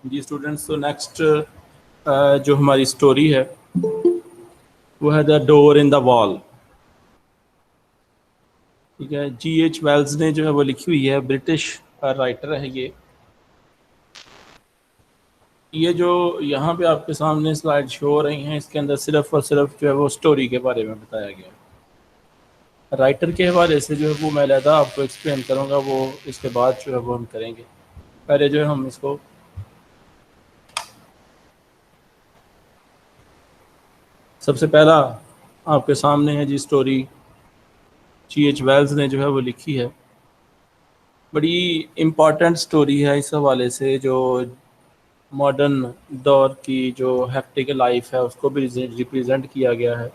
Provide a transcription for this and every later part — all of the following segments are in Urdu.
جی اسٹوڈنٹس، تو نیکسٹ جو ہماری اسٹوری ہے وہ ہے دا ڈور ان دا وال. ٹھیک ہے، جی ایچ ویلز نے جو ہے وہ لکھی ہوئی ہے، برٹش رائٹر ہے یہ جو یہاں پہ آپ کے سامنے سلائڈ شو ہو رہی ہیں، اس کے اندر صرف اور صرف جو ہے وہ اسٹوری کے بارے میں بتایا گیا ہے. رائٹر کے حوالے سے جو ہے وہ میں علیحدہ آپ کو ایکسپلین کروں گا، وہ اس کے بعد جو ہے وہ ہم کریں گے. پہلے جو ہے ہم اس کو سب سے پہلا آپ کے سامنے ہے جی اسٹوری جی ایچ ویلز نے جو ہے وہ لکھی ہے. بڑی امپورٹنٹ اسٹوری ہے اس حوالے سے، جو ماڈرن دور کی جو ہیکٹک لائف ہے اس کو بھی ریپرزینٹ کیا گیا ہے.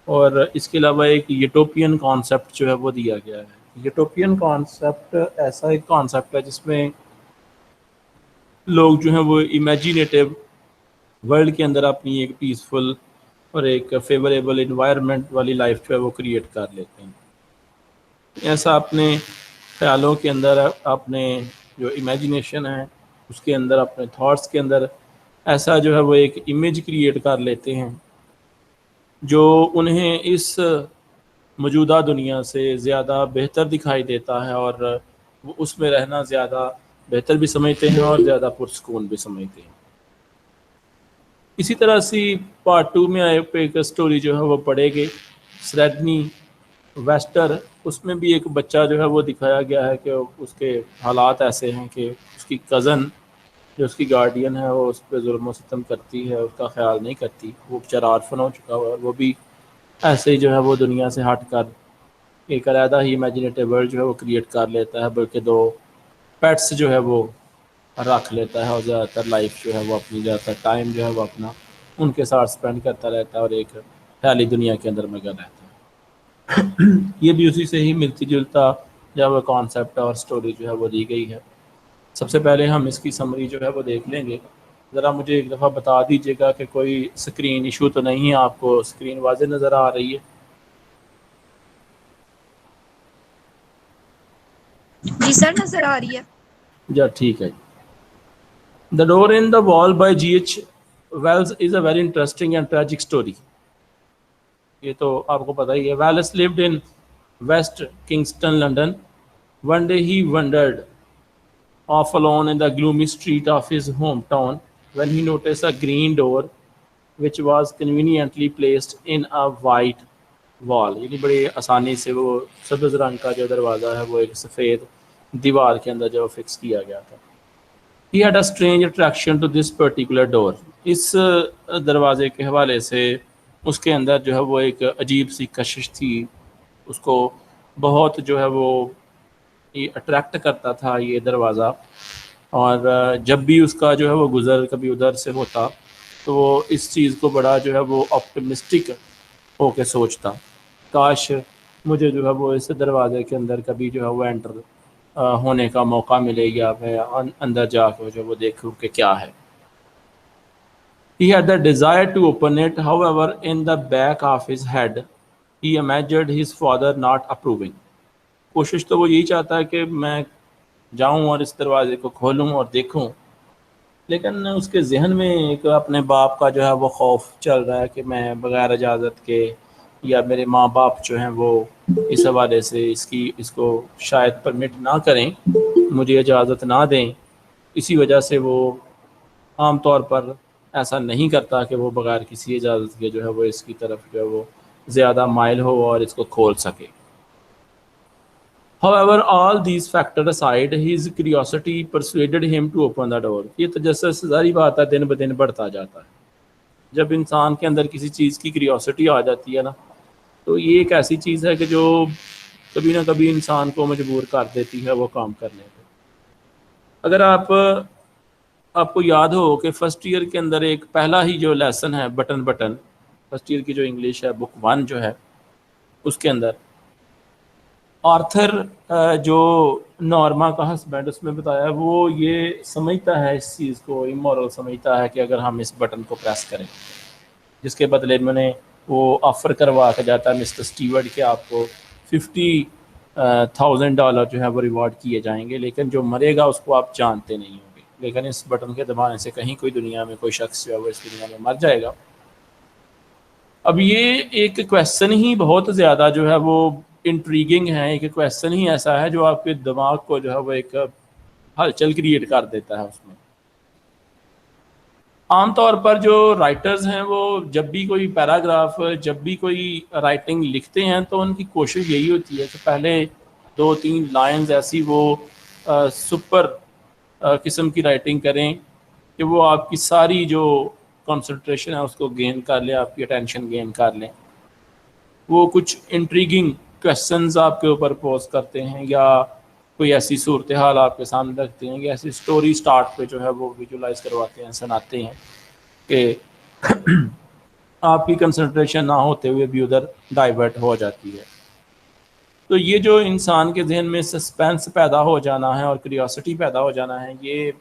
اور اس کے علاوہ ایک یوٹوپین کانسیپٹ جو ہے وہ دیا گیا ہے. یوٹوپین کانسیپٹ ایسا ایک کانسیپٹ ہے جس میں لوگ جو ہیں وہ امیجینیٹو ورلڈ کے اندر اپنی ایک پیسفل اور ایک فیوریبل انوائرمنٹ والی لائف جو ہے وہ کریٹ کر لیتے ہیں. ایسا اپنے خیالوں کے اندر، اپنے جو امیجینیشن ہے اس کے اندر، اپنے تھاٹس کے اندر ایسا جو ہے وہ ایک امیج کریٹ کر لیتے ہیں جو انہیں اس موجودہ دنیا سے زیادہ بہتر دکھائی دیتا ہے، اور وہ اس میں رہنا زیادہ بہتر بھی سمجھتے ہیں اور زیادہ پرسکون بھی سمجھتے ہیں. اسی طرح سے پارٹ 2 میں ایک اسٹوری جو ہے وہ پڑھے گی، سریڈنی ویسٹر. اس میں بھی ایک بچہ جو ہے وہ دکھایا گیا ہے کہ اس کے حالات ایسے ہیں کہ اس کی کزن جو اس کی گارڈین ہے وہ اس پہ ظلم و ستم کرتی ہے، اس کا خیال نہیں کرتی. وہ بیچارہ آرفن ہو چکا ہوا ہے، وہ بھی ایسے ہی جو ہے وہ دنیا سے ہٹ کر ایک علیحدہ ہی امیجینیٹو ورلڈ جو ہے وہ کریٹ کر لیتا ہے، بلکہ 2 پیٹس جو ہے وہ رکھ لیتا ہے، اور زیادہ تر لائف جو ہے وہ اپنی زیادہ تر ٹائم جو ہے وہ اپنا ان کے ساتھ سپینڈ کرتا رہتا ہے اور ایک خیالی دنیا کے اندر مگن رہتا ہے. یہ بھی اسی سے ہی ملتی جلتا جب وہ کانسیپٹ اور اسٹوری جو ہے وہ دی گئی ہے. سب سے پہلے ہم اس کی سمری جو ہے وہ دیکھ لیں گے. ذرا مجھے ایک دفعہ بتا دیجیے گا کہ کوئی اسکرین ایشو تو نہیں ہے، آپ کو اسکرین واضح نظر آ رہی ہے؟ جی سر، نظر آ رہی ہے. جا ٹھیک ہے. دا ڈور in the wall by H H Wells is a very interesting and tragic story. یہ تو آپ کو پتہ ہی ہے. Wells lived in West Kingston, London. One day he wandered off alone in the gloomy street of his hometown when he noticed a green door which was conveniently placed in a white wall. یعنی بڑی آسانی سے وہ سبز رنگ کا جو دروازہ ہے وہ ایک سفید دیوار کے اندر جو فکس کیا گیا تھا. He had a strange attraction to this particular door. اس دروازے کے حوالے سے اس کے اندر جو ہے وہ ایک عجیب سی کشش تھی. اس کو بہت جو ہے وہ اٹریکٹ کرتا تھا یہ دروازہ، اور جب بھی اس کا جو ہے وہ گزر کبھی ادھر سے ہوتا تو وہ اس چیز کو بڑا جو ہے وہ آپٹمسٹک ہو کے سوچتا، کاش مجھے جو ہے وہ اس دروازے کے اندر کبھی جو ہے وہ انٹر ہونے کا موقع ملے گا، میں اندر جا کے جو وہ دیکھوں کہ کیا ہے. He had the desire to open it, however, in the back of his head, he imagined his father not approving. کوشش تو وہ یہی چاہتا ہے کہ میں جاؤں اور اس دروازے کو کھولوں اور دیکھوں، لیکن اس کے ذہن میں ایک اپنے باپ کا جو ہے وہ خوف چل رہا ہے کہ میں بغیر اجازت کے، یا میرے ماں باپ جو ہیں وہ اس حوالے سے اس کو شاید پرمٹ نہ کریں، مجھے اجازت نہ دیں. اسی وجہ سے وہ عام طور پر ایسا نہیں کرتا کہ وہ بغیر کسی اجازت کے جو ہے وہ اس کی طرف جو ہے وہ زیادہ مائل ہو اور اس کو کھول سکے. However, all these factors aside, his curiosity persuaded him to open the door. یہ تجسس ظاہری بات ہے دن بدن بڑھتا جاتا ہے. جب انسان کے اندر کسی چیز کی کیوریوسٹی آ جاتی ہے نا، تو یہ ایک ایسی چیز ہے کہ جو کبھی نہ کبھی انسان کو مجبور کر دیتی ہے وہ کام کرنے پہ. اگر آپ کو یاد ہو کہ فرسٹ ایئر کے اندر ایک پہلا ہی جو لیسن ہے بٹن فرسٹ ایئر کی جو انگلش ہے بک 1 جو ہے، اس کے اندر آرتھر جو نارما کا ہسبینڈ اس میں بتایا ہے، وہ یہ سمجھتا ہے اس چیز کو امورل سمجھتا ہے کہ اگر ہم اس بٹن کو پریس کریں، جس کے بدلے میں نے وہ آفر کروا کے جاتا ہے مسٹر اسٹیورڈ کہ آپ کو 50 $1000 جو ہے وہ ریوارڈ کیے جائیں گے، لیکن جو مرے گا اس کو آپ جانتے نہیں ہوں گے، لیکن اس بٹن کے دبانے سے کہیں کوئی دنیا میں کوئی شخص جو ہے وہ اس دنیا میں مر جائے گا۔ اب یہ ایک کویسچن ہی بہت زیادہ جو ہے وہ انٹریگنگ ہے، ایک کویسچن ہی ایسا ہے جو آپ کے دماغ کو جو ہے وہ ایک ہلچل کریٹ کر دیتا ہے اس میں۔ عام طور پر جو رائٹرز ہیں وہ جب بھی کوئی پیراگراف، جب بھی کوئی رائٹنگ لکھتے ہیں تو ان کی کوشش یہی ہوتی ہے کہ پہلے 2-3 لائنز ایسی وہ سپر قسم کی رائٹنگ کریں کہ وہ آپ کی ساری جو کنسنٹریشن ہے اس کو گین کر لیں، آپ کی اٹینشن گین کر لیں۔ وہ کچھ انٹریگنگ کویسچنز آپ کے اوپر پوز کرتے ہیں، یا کوئی ایسی صورتحال آپ کے سامنے رکھتے ہیں، یا ایسی سٹوری سٹارٹ پہ جو ہے وہ ویژولائز کرواتے ہیں، سناتے ہیں کہ آپ کی کنسنٹریشن نہ ہوتے ہوئے بھی ادھر ڈائیورٹ ہو جاتی ہے۔ تو یہ جو انسان کے ذہن میں سسپینس پیدا ہو جانا ہے اور کیوریوسٹی پیدا ہو جانا ہے، یہ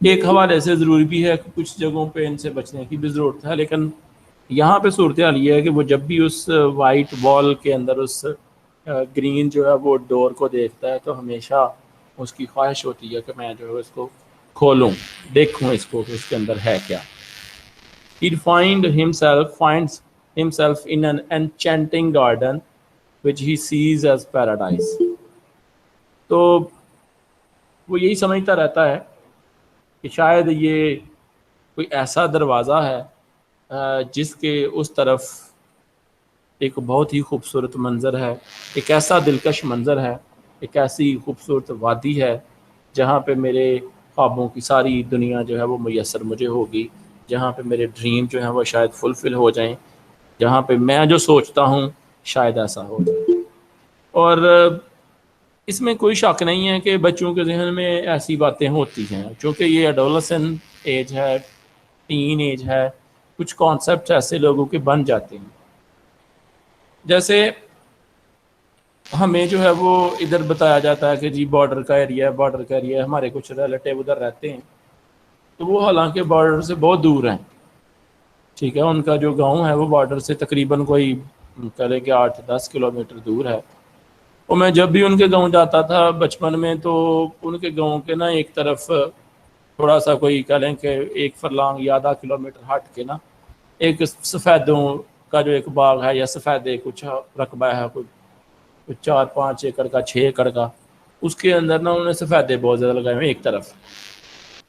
ایک حوالے سے ضروری بھی ہے، کچھ جگہوں پہ ان سے بچنے کی بھی ضرورت ہے، لیکن یہاں پہ صورتحال یہ ہے کہ وہ جب بھی اس وائٹ وال کے اندر اس گرین جو ہے وہ ڈور کو دیکھتا ہے تو ہمیشہ اس کی خواہش ہوتی ہے کہ میں جو ہے اس کو کھولوں، دیکھوں اس کو کہ اس کے اندر ہے کیا۔ He finds himself in an enchanting garden which he sees as paradise۔ تو وہ یہی سمجھتا رہتا ہے کہ شاید یہ کوئی ایسا دروازہ ہے جس کے اس طرف ایک بہت ہی خوبصورت منظر ہے، ایک ایسا دلکش منظر ہے، ایک ایسی خوبصورت وادی ہے جہاں پہ میرے خوابوں کی ساری دنیا جو ہے وہ میسر مجھے ہوگی، جہاں پہ میرے ڈریم جو ہیں وہ شاید فلفل ہو جائیں، جہاں پہ میں جو سوچتا ہوں شاید ایسا ہو جائے۔ اور اس میں کوئی شک نہیں ہے کہ بچوں کے ذہن میں ایسی باتیں ہوتی ہیں، چونکہ یہ ایڈولسن ایج ہے، ٹین ایج ہے، کچھ کانسیپٹ ایسے لوگوں کے بن جاتے ہیں۔ جیسے ہمیں جو ہے وہ ادھر بتایا جاتا ہے کہ جی بارڈر کا ایریا ہے، بارڈر کا ایریا ہے، ہمارے کچھ ریلیٹیو ادھر رہتے ہیں، تو وہ حالانکہ بارڈر سے بہت دور ہیں، ٹھیک ہے، ان کا جو گاؤں ہے وہ بارڈر سے تقریباً کوئی کہہ کہ 8-10 کلومیٹر دور ہے۔ اور میں جب بھی ان کے گاؤں جاتا تھا بچپن میں تو ان کے گاؤں کے نا ایک طرف تھوڑا سا کوئی کہہ لیں کہ 1 فرلانگ یا آدھا کلومیٹر ہٹ کے نا ایک سفیدوں کا جو ایک باغ ہے، یا سفیدے کچھ رقبہ ہے، کچھ 4-5 ایکڑ کا، 6 ایکڑ کا، اس کے اندر نا انہوں نے سفیدے بہت زیادہ لگائے ہوئے ایک طرف۔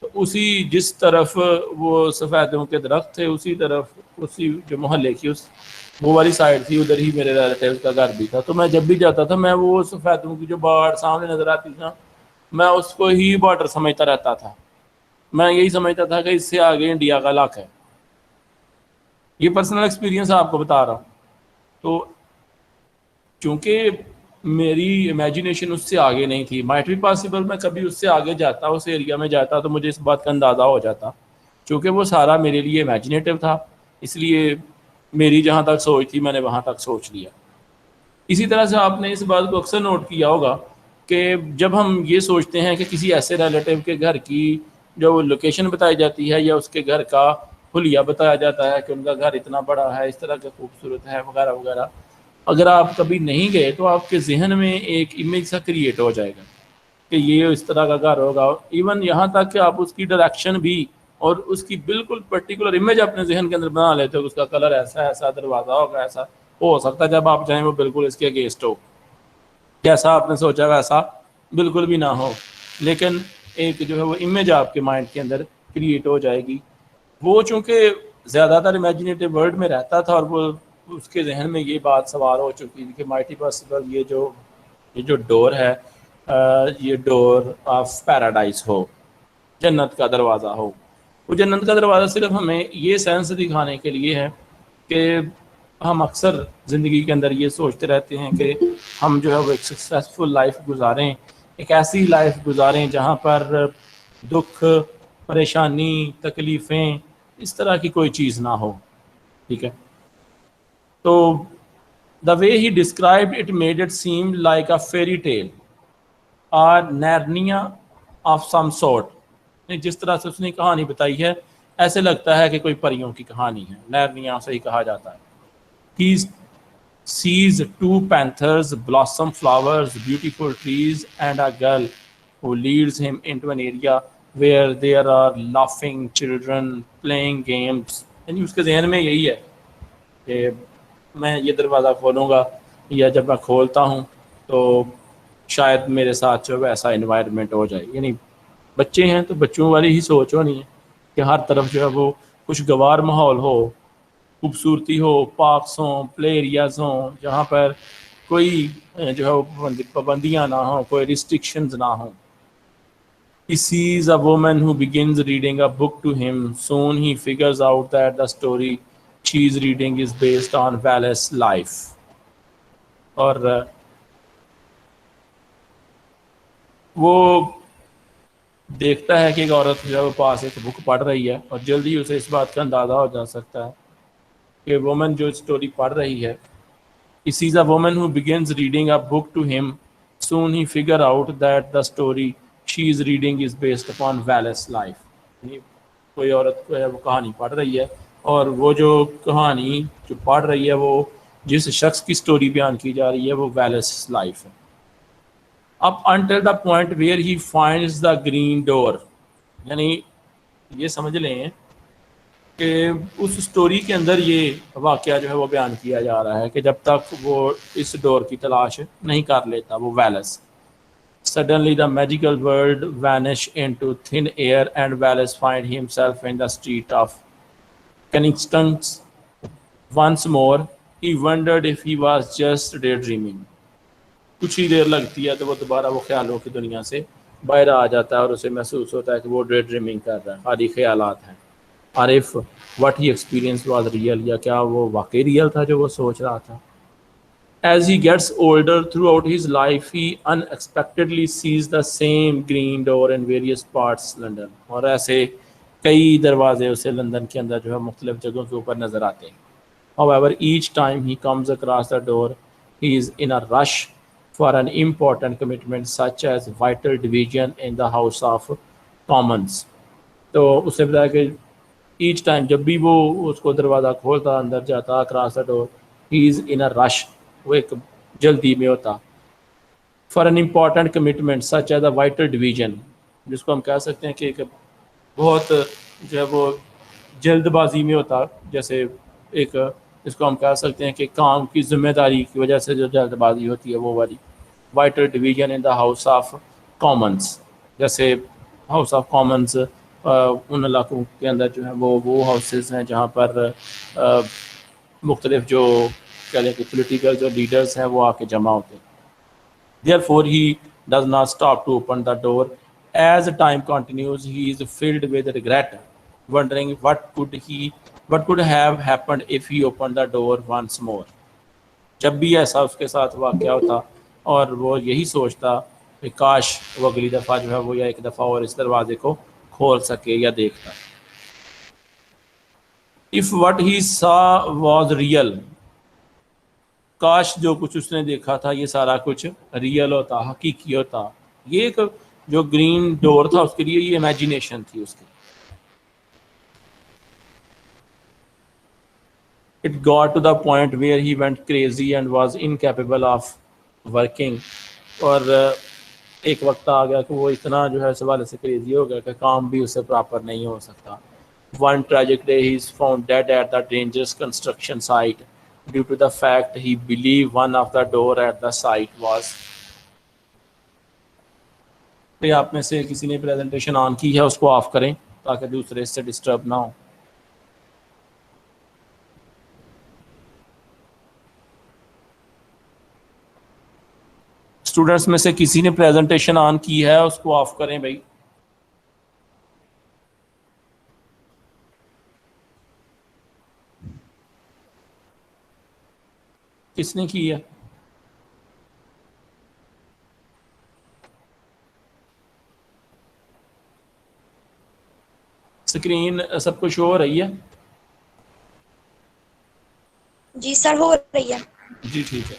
تو اسی جس طرف وہ سفیدوں کے درخت تھے اسی طرف اسی جو محلے کی وہ والی سائڈ تھی، ادھر ہی میرے ریلیٹیو کا گھر بھی تھا۔ تو میں جب بھی جاتا تھا میں وہ سفیدوں کی جو باڑ سامنے نظر آتی تھی نا، میں اس کو ہی بارڈر سمجھتا رہتا تھا، میں یہی سمجھتا تھا کہ اس سے آگے انڈیا کا علاقہ ہے۔ یہ پرسنل ایکسپیرینس آپ کو بتا رہا ہوں۔ تو چونکہ میری امیجنیشن اس سے آگے نہیں تھی، مائٹ بھی پاسبل میں کبھی اس سے آگے جاتا، اس ایریا میں جاتا تو مجھے اس بات کا اندازہ ہو جاتا، چونکہ وہ سارا میرے لیے امیجنیٹو تھا، اس لیے میری جہاں تک سوچ تھی میں نے وہاں تک سوچ لیا۔ اسی طرح سے آپ نے اس بات کو اکثر نوٹ کیا ہوگا کہ جب ہم یہ سوچتے ہیں کہ کسی ایسے ریلیٹیو کے گھر کی جو لوکیشن بتائی جاتی ہے یا اس کے گھر کا حلیہ بتایا جاتا ہے کہ ان کا گھر اتنا بڑا ہے، اس طرح کا خوبصورت ہے وغیرہ وغیرہ، اگر آپ کبھی نہیں گئے تو آپ کے ذہن میں ایک امیج سا کریٹ ہو جائے گا کہ یہ اس طرح کا گھر ہوگا، ایون یہاں تک کہ آپ اس کی ڈائریکشن بھی اور اس کی بالکل پرٹیکولر امیج اپنے ذہن کے اندر بنا لیتے ہو، اس کا کلر ایسا ایسا، دروازہ ہوگا ایسا، ہو سکتا ہے جب آپ جائیں وہ بالکل اس کے اگینسٹ ہو، جیسا آپ نے سوچا ویسا بالکل بھی نہ ہو، لیکن ایک جو ہے وہ امیج آپ کے مائنڈ کے اندر کریٹ ہو جائے گی۔ وہ چونکہ زیادہ تر امیجنیٹو ورلڈ میں رہتا تھا اور وہ اس کے ذہن میں یہ بات سوار ہو چکی تھی کہ مائٹی پاسبل یہ جو ڈور ہے یہ ڈور آف پیراڈائز ہو، جنت کا دروازہ ہو۔ وہ جنت کا دروازہ صرف ہمیں یہ سینس دکھانے کے لیے ہے کہ ہم اکثر زندگی کے اندر یہ سوچتے رہتے ہیں کہ ہم جو ہے وہ ایک سکسیسفل لائف گزاریں، ایک ایسی لائف گزاریں جہاں پر دکھ، پریشانی، تکلیفیں، اس طرح کی کوئی چیز نہ ہو، ٹھیک ہے۔ تو the way he described it made it seem like a fairy tale or Narnia of some sort۔ جس طرح سے اس نے کہانی بتائی ہے ایسے لگتا ہے کہ کوئی پریوں کی کہانی ہے، نارنیا سے ہی کہا جاتا ہے۔ He sees two panthers, blossom flowers, beautiful trees, and a girl who leads him into an area where there are laughing children playing games. یعنی اس کے ذہن میں یہی ہے کہ میں یہ دروازہ کھولوں گا یا جب میں کھولتا ہوں تو شاید میرے ساتھ جو ایسا انوائرمنٹ ہو جائے. یعنی بچے ہیں تو بچوں والی ہی سوچ ہونی ہے کہ ہر طرف جو ہے وہ خوشگوار ماحول ہو, خوبصورتی ہو, پارکس ہوں, پلے ایریاز ہوں, جہاں پر کوئی جو ہے وہ پابندیاں نہ ہوں, کوئی ریسٹرکشنز نہ ہوں. He sees a woman who begins reading a book to him. Soon he figures out that the story she is reading is based on Wallace's life. اور وہ دیکھتا ہے کہ ایک عورت جو ہے وہ پاس ایک بک پڑھ رہی ہے, اور جلدی اسے اس بات کا اندازہ ہو جا سکتا ہے کہ وومن جو اسٹوری پڑھ رہی ہے. He sees a woman who begins reading a book to him. Soon he figures out that the story she is reading is based upon Wallace's life. یعنی کوئی عورت جو ہے وہ کہانی پڑھ رہی ہے, اور وہ جو کہانی جو پڑھ رہی ہے وہ جس شخص کی اسٹوری بیان کی جا رہی ہے وہ Wallace's life ہے. Up until the point where he finds the green door. یعنی یہ سمجھ لیں کہ اس سٹوری کے اندر یہ واقعہ جو ہے وہ بیان کیا جا رہا ہے کہ جب تک وہ اس ڈور کی تلاش نہیں کر لیتا وہ Wallace. Suddenly the magical world vanish into thin air and Wallace find himself in the street of Kensington. Once more he wondered if he was just daydreaming. کچھ ہی دیر لگتی ہے تو وہ دوبارہ وہ خیالوں کی دنیا سے باہر آ جاتا ہے اور اسے محسوس ہوتا ہے کہ وہ ڈے ڈریمنگ کر رہا ہے, خالی خیالات ہیں. اور if what he experienced was real, یا کیا وہ واقعی ریئل تھا جو وہ سوچ رہا تھا. As he gets older, throughout his life he unexpectedly sees the same green door in various parts London. اور ایسے کئی دروازے اسے لندن کے اندر جو ہے مختلف جگہوں کے اوپر نظر آتے ہیں. However, each time he comes across the door, he is in a rush for an important commitment such as vital division in the House of Commons. تو اسے بتایا کہ ایچ ٹائم جب بھی وہ اس کو دروازہ کھولتا اندر جاتا اکراس دا ڈور, ہی از ان اے رش, وہ ایک جلدی میں ہوتا. For an important commitment such as a vital division, جس کو ہم کہہ سکتے ہیں کہ ایک بہت جو ہے وہ جلد بازی میں ہوتا, جیسے ایک اس کو ہم کہہ سکتے ہیں کہ کام کی ذمہ داری کی وجہ سے جو جلد بازی ہوتی ہے وہ والی. Vital division in the House of Commons, جیسے ہاؤس آف کامنس ان علاقوں کے اندر جو ہے وہ ہاؤسز ہیں جہاں پر مختلف جو کہہ لیں کہ پولیٹیکل جو لیڈرز ہیں وہ آ کے جمع ہوتے ہیں. Therefore he does not stop to open the door. As time continues, he is filled with regret, wondering what could have happened if he opened the door once more. جب بھی ایسا اس کے ساتھ واقعہ ہوتا اور وہ یہی سوچتا کہ کاش وہ اگلی دفعہ جو ہے وہ یا ایک دفعہ اور اس دروازے کو کھول سکے یا دیکھتا. If what he saw was real, کاش جو کچھ اس نے دیکھا تھا یہ سارا کچھ ریئل ہوتا, حقیقی ہوتا. یہ ایک جو گرین ڈور تھا اس کے لیے یہ امیجینیشن تھی اس کی. It got to the point where he went crazy and was incapable of working. اور ایک وقت آ گیا کہ وہ اتنا جو ہے اس حوالے سے کریزی ہو گیا کہ کام بھی اسے پراپر نہیں ہو سکتا. One tragic day he is found dead at the dangerous construction site due to the fact he believed one of the door at the site was. تو آپ میں سے کسی نے پریزنٹیشن آن کی ہے اس کو آف کریں تاکہ دوسرے اس سے ڈسٹرب نہ ہو. اسٹوڈنٹس میں سے کسی نے پریزنٹیشن آن کی ہے اس کو آف کریں بھائی. کس نے کی ہے؟ اسکرین سب کو شو ہو رہی ہے؟ جی سر ہو رہی ہے. جی ٹھیک ہے.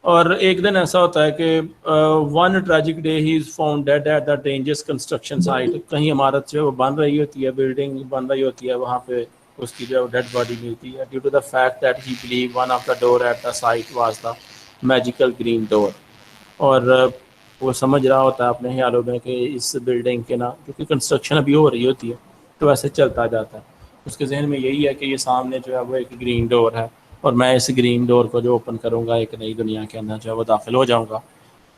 اور ایک دن ایسا ہوتا ہے کہ one tragic day he is found dead at the dangerous construction site. کہیں عمارت جو ہے وہ بن رہی ہوتی ہے, بلڈنگ بن رہی ہوتی ہے, وہاں پہ اس کی جو ڈیڈ باڈی ملتی ہے, due to the fact that he believe one of the door at the site was the magical green door. اور وہ سمجھ رہا ہوتا ہے اپنے خیالوں میں کہ اس بلڈنگ کے نا, کیونکہ کنسٹرکشن ابھی ہو رہی ہوتی ہے تو ایسے چلتا جاتا ہے, اس کے ذہن میں یہی ہے کہ یہ سامنے جو ہے وہ ایک گرین ڈور ہے, اور میں اس گرین ڈور کو جو اوپن کروں گا ایک نئی دنیا کے اندر جو ہے وہ داخل ہو جاؤں گا.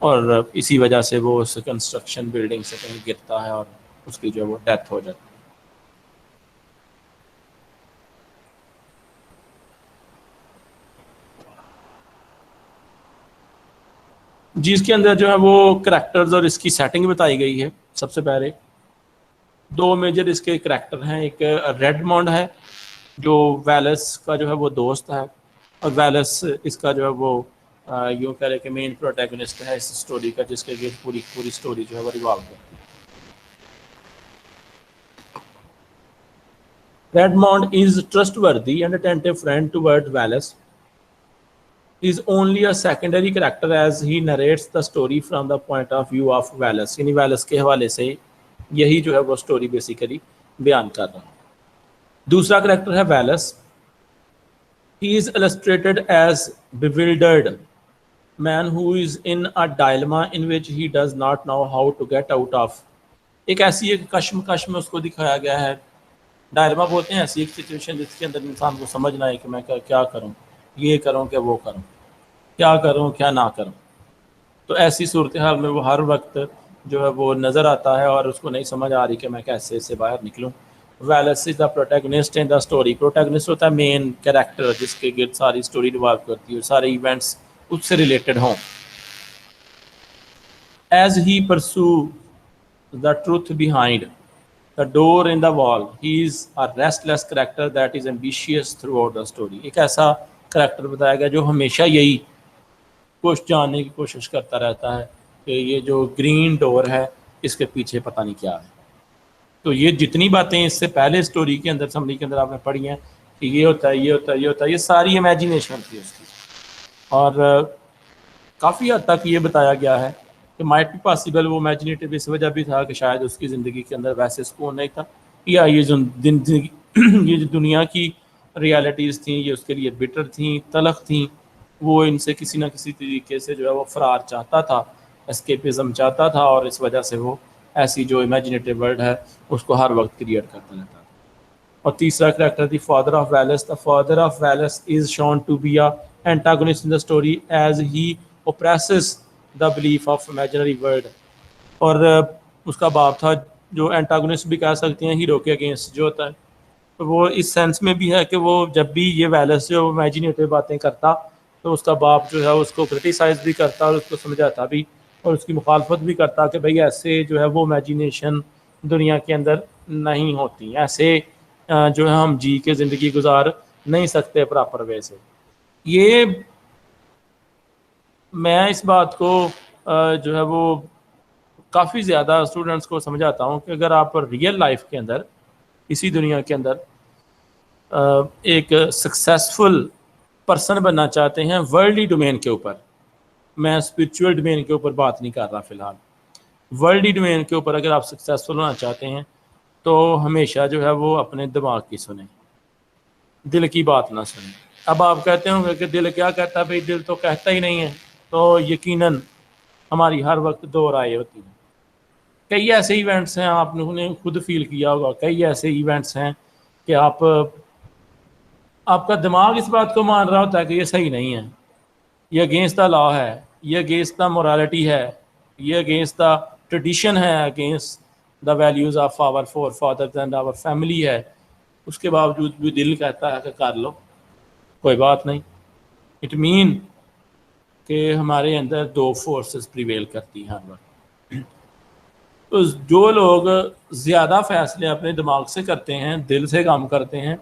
اور اسی وجہ سے وہ اس کنسٹرکشن بلڈنگ سے کہیں گرتا ہے اور اس کی جو ہے وہ ڈیتھ ہو جاتی ہے. جی اس کے اندر جو ہے وہ کریکٹرز اور اس کی سیٹنگ بتائی گئی ہے. سب سے پہلے دو میجر اس کے کریکٹر ہیں. ایک ریڈمونڈ ہے جو ویلس کا جو ہے وہ دوست ہے, اور ویلس اس کا جو ہے وہ یوں کہہ رہے کہ مین پروٹیگنسٹ ہے اس اسٹوری کا, جس کے گرد پوری اسٹوری جو ہے وہ ریوالو کرتی ہے. Redmond is trustworthy and attentive friend toward Wallace. He is only a secondary character as he narrates the story from the point of view of Wallace. یعنی Wallace کے حوالے سے یہی جو ہے وہ اسٹوری بیسیکلی بیان کر رہا ہے. دوسرا کریکٹر ہے Wallace. He is illustrated as bewildered man who is in a dilemma in which he does not know how to get out of. ایک ایسی ایک کشمکش میں اس کو دکھایا گیا ہے. ڈائلما بولتے ہیں ایسی ایک سچویشن جس کے اندر انسان کو سمجھنا ہے کہ میں کیا کروں, یہ کروں کہ وہ کروں, کیا کروں کیا نہ کروں. تو ایسی صورتحال میں وہ ہر وقت جو ہے وہ نظر آتا ہے اور اس کو نہیں سمجھ آ رہی کہ میں کیسے اس سے باہر نکلوں. Wallace is the protagonist in the story. Protagonist ہوتا ہے مین کیریکٹر جس کے گرد ساری اسٹوری ریوالو کرتی ہے, سارے ایونٹس اس سے ریلیٹڈ ہوں. ایز ہی پرسو the truth behind the door in the wall, he is a restless character that is ambitious throughout the story. ایک ایسا کریکٹر بتایا گیا جو ہمیشہ یہی جاننے کی کوشش کرتا رہتا ہے کہ یہ جو گرین ڈور ہے اس کے پیچھے پتہ نہیں کیا ہے. تو یہ جتنی باتیں اس سے پہلے اسٹوری کے اندر سمری کے اندر آپ نے پڑھی ہیں کہ یہ ہوتا ہے یہ ہوتا ہے یہ ہوتا ہے, یہ ساری امیجینیشن تھی اس کی. اور کافی حد تک یہ بتایا گیا ہے کہ مائٹ بھی پاسبل وہ امیجنیٹو اس وجہ بھی تھا کہ شاید اس کی زندگی کے اندر ویسے سکون نہیں تھا, یا یہ جو یہ جو دنیا کی ریالٹیز تھیں یہ اس کے لیے بٹر تھیں, تلخ تھیں, وہ ان سے کسی نہ کسی طریقے سے جو ہے وہ فرار چاہتا تھا, اسکیپزم چاہتا تھا, اور اس وجہ سے وہ ایسی جو امیجنیٹو ورلڈ ہے اس کو ہر وقت کریٹ کرتا رہتا تھا. اور تیسرا character the father of Wallace. The father of Wallace is shown to be a antagonist in the story as he oppresses the belief of imaginary world. اور اس کا باپ تھا جو اینٹاگونسٹ بھی کہہ سکتے ہیں ہیرو کے اگینسٹ جو ہوتا ہے. تو وہ اس سینس میں بھی ہے کہ وہ جب بھی یہ ویلس جو امیجنیٹو باتیں کرتا تو اس کا باپ جو ہے اس کو کرٹیسائز بھی کرتا اور اس کو سمجھاتا بھی اور اس کی مخالفت بھی کرتا کہ بھئی ایسے جو ہے وہ امیجینیشن دنیا کے اندر نہیں ہوتی, ایسے جو ہے ہم جی کے زندگی گزار نہیں سکتے پراپر وے سے. یہ میں اس بات کو جو ہے وہ کافی زیادہ اسٹوڈنٹس کو سمجھاتا ہوں کہ اگر آپ ریئل لائف کے اندر اسی دنیا کے اندر ایک سکسیسفل پرسن بننا چاہتے ہیں ورلڈلی ڈومین کے اوپر, میں اسپریچول ڈومین کے اوپر بات نہیں کر رہا فی الحال, ورلڈلی ڈومین کے اوپر اگر آپ سکسیسفل ہونا چاہتے ہیں تو ہمیشہ جو ہے وہ اپنے دماغ کی سنیں, دل کی بات نہ سنیں. اب آپ کہتے ہوں گے کہ دل کیا کہتا ہے, بھائی دل تو کہتا ہی نہیں ہے. تو یقیناً ہماری ہر وقت دو رائے ہوتی ہیں. کئی ایسے ایونٹس ہیں آپ نے خود فیل کیا ہوگا, کئی ایسے ایونٹس ہیں کہ آپ کا دماغ اس بات کو مان رہا ہوتا ہے کہ یہ صحیح نہیں ہے, یہ اگینسٹ دا لا ہے, یہ اگینسٹ دا مورالٹی ہے, یہ اگینسٹ دا ٹریڈیشن ہے, against the values of our forefathers and our family ہے. اس کے باوجود بھی دل کہتا ہے کہ کر لو, کوئی بات نہیں. اٹ مین کہ ہمارے اندر دو فورسز پریویل کرتی ہیں ہر وقت. تو جو لوگ زیادہ فیصلے اپنے دماغ سے کرتے ہیں, دل سے کام کرتے ہیں,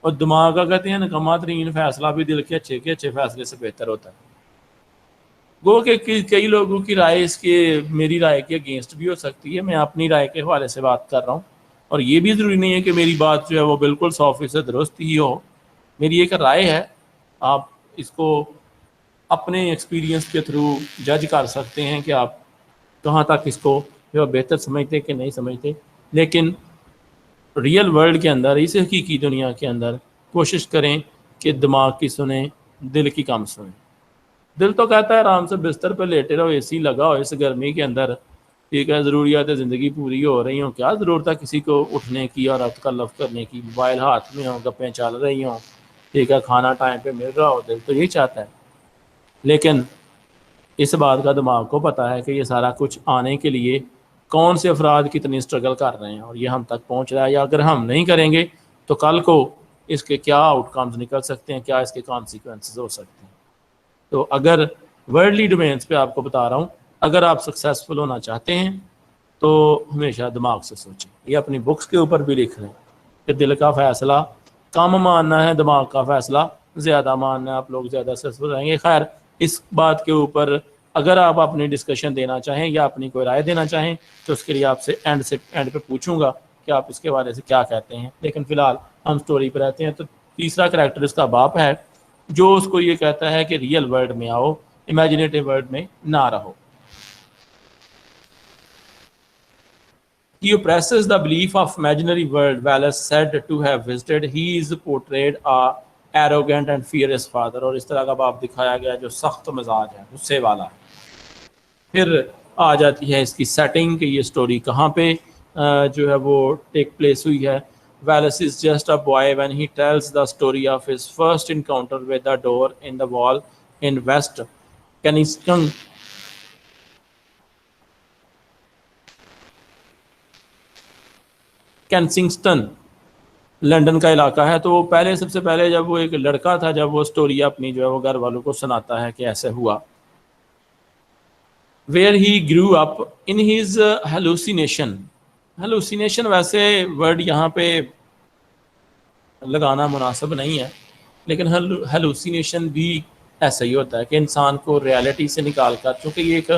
اور دماغ کا کہتے ہیں نکما ترین فیصلہ بھی دل کے اچھے فیصلے سے بہتر ہوتا ہے. گو کہ کئی لوگوں کی رائے اس کے میری رائے کے اگینسٹ بھی ہو سکتی ہے, میں اپنی رائے کے حوالے سے بات کر رہا ہوں, اور یہ بھی ضروری نہیں ہے کہ میری بات جو ہے وہ بالکل 100% درست ہی ہو. میری ایک رائے ہے, آپ اس کو اپنے ایکسپیرینس کے تھرو جج کر سکتے ہیں کہ آپ کہاں تک اس کو جو بہتر سمجھتے کہ نہیں سمجھتے، لیکن ریئل ورلڈ کے اندر، اس حقیقی دنیا کے اندر کوشش کریں کہ دماغ کی سنیں، دل کی کم سنیں۔ دل تو کہتا ہے آرام سے بستر پہ لیٹے رہو، اے سی لگا ہو اس گرمی کے اندر، ٹھیک ہے، ضروریات زندگی پوری ہو رہی ہوں، کیا ضرورت ہے کسی کو اٹھنے کی اور تکلف کرنے کی، موبائل ہاتھ میں ہوں، گپیں چل رہی ہوں، ٹھیک ہے، کھانا ٹائم پہ مل رہا ہو، دل تو یہی چاہتا ہے۔ لیکن اس بات کا دماغ کو پتہ ہے کہ یہ سارا کچھ آنے کے لیے کون سے افراد کتنی اسٹرگل کر رہے ہیں اور یہ ہم تک پہنچ رہا ہے، یا اگر ہم نہیں کریں گے تو کل کو اس کے کیا آؤٹ کمز نکل سکتے ہیں، کیا اس کے کانسیکوینسز ہو سکتے ہیں۔ تو اگر ورلڈلی ڈومینس پہ آپ کو بتا رہا ہوں، اگر آپ سکسیزفل ہونا چاہتے ہیں تو ہمیشہ دماغ سے سوچیں۔ یہ اپنی بکس کے اوپر بھی لکھ لیں کہ دل کا فیصلہ کم ماننا ہے، دماغ کا فیصلہ زیادہ ماننا ہے، آپ لوگ زیادہ سکسیزفل رہیں گے۔ خیر، اس بات کے اوپر اگر آپ اپنی ڈسکشن دینا چاہیں یا اپنی کوئی رائے دینا چاہیں تو اس کے لیے آپ سے اینڈ پہ پوچھوں گا کہ آپ اس کے بارے سے کیا کہتے ہیں، لیکن فی الحال ہم سٹوری پہ رہتے ہیں۔ تو تیسرا کریکٹر اس کا باپ ہے جو اس کو یہ کہتا ہے کہ ریئل ورلڈ میں آؤ، امیجنیٹو ورلڈ میں نہ رہو۔ He oppresses the belief of imaginary world. Wallace said to have visited. He is portrayed a arrogant and fierce father. اور اس طرح کا باپ دکھایا گیا جو سخت مزاج ہے، غصے والا ہے۔ پھر آ جاتی ہے اس کی سیٹنگ کہ یہ سٹوری کہاں پہ جو ہے وہ ٹیک پلیس ہوئی ہے۔ Wallace is just a boy when he tells the story of his first encounter with the door in the wall in West Kensington. Kensington London کا علاقہ ہے۔ تو وہ پہلے سب سے پہلے جب وہ ایک لڑکا تھا، جب وہ سٹوری اپنی جو ہے وہ گھر والوں کو سناتا ہے کہ ایسے ہوا۔ Where he grew up in his hallucination. Hallucination ویسے ورڈ یہاں پہ لگانا مناسب نہیں ہے، لیکن ہیلوسینیشن بھی ایسا ہی ہوتا ہے کہ انسان کو ریالٹی سے نکال کر، چونکہ یہ ایک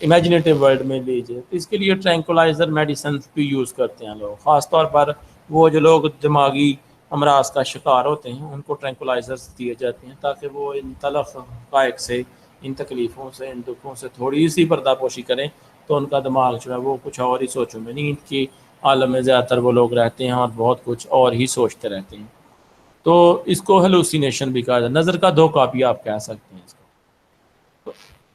امیجنیٹو ورلڈ میں لے جائے، تو اس کے لیے ٹرینکولائزر میڈیسنز بھی یوز کرتے ہیں لوگ، خاص طور پر وہ جو لوگ دماغی امراض کا شکار ہوتے ہیں ان کو ٹرینکولائزرز دیے جاتے ہیں تاکہ وہ ان تلخ حقائق سے، ان تکلیفوں سے، ان دکھوں سے تھوڑی سی پردہ پوشی کریں تو ان کا دماغ جو ہے وہ کچھ اور ہی سوچوں میں، نیند کی عالم میں زیادہ تر وہ لوگ رہتے ہیں اور بہت کچھ اور ہی سوچتے رہتے ہیں۔ تو اس کو ہیلوسینیشن بھی کہا جاتا ہے، نظر کا دھوکہ بھی آپ کہہ سکتے ہیں اس کو۔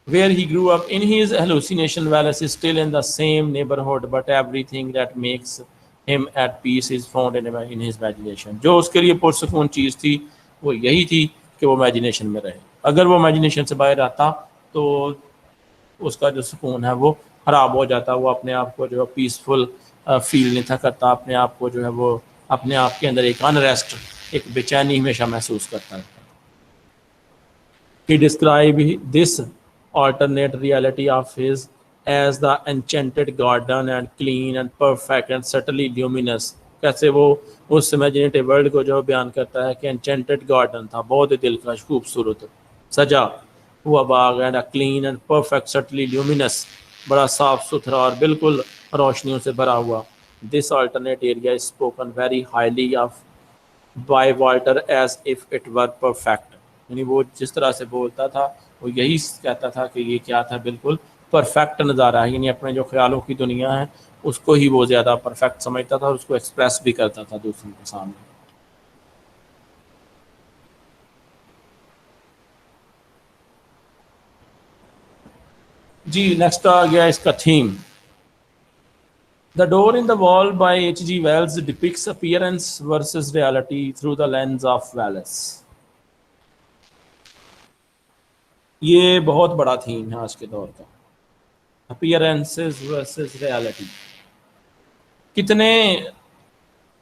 Where he grew up in his hallucination, Wallace is still in the same neighborhood, but everything that makes him at peace is found in his imagination. جو اس کے لیے پرسکون چیز تھی وہ یہی تھی کہ وہ امیجنیشن میں رہے۔ اگر وہ امیجنیشن سے باہر آتا تو اس کا جو سکون ہے وہ خراب ہو جاتا، وہ اپنے آپ کو جو ہے پیسفل فیل نہیں تھا کرتا، اپنے آپ کو جو ہے وہ اپنے آپ کے اندر ایک انریسٹ، ایک بے چینی ہمیشہ محسوس کرتا ہے۔ He described this alternate reality of his as the enchanted garden and clean and perfect and subtly luminous. کیسے وہ اس امیجنیٹو ورلڈ کو جو بیان کرتا ہے کہ انچینٹڈ گارڈن تھا، بہت دلکش، خوبصورت، سجا ہوا باغ، اینڈ کلین اینڈ پرفیکٹ سٹلی لیومینس، بڑا صاف ستھرا اور بالکل روشنیوں سے بھرا ہوا۔ دس alternate area is spoken very highly of by Walter as if it were perfect. یعنی وہ جس طرح سے بولتا تھا وہ یہی کہتا تھا کہ یہ کیا تھا، بالکل پرفیکٹ نظارہ ہے، یعنی اپنے جو خیالوں کی دنیا ہے اس کو ہی وہ زیادہ پرفیکٹ سمجھتا تھا اور اس کو ایکسپریس بھی کرتا تھا دوسروں کے سامنے۔ جی نیکسٹ آ گیا اس کا theme. The Door in the Wall by H.G. Wells depicts appearance versus reality through the lens of Wallace. یہ بہت بڑا تھیم ہے آج کے دور کا، appearances versus reality۔ کتنے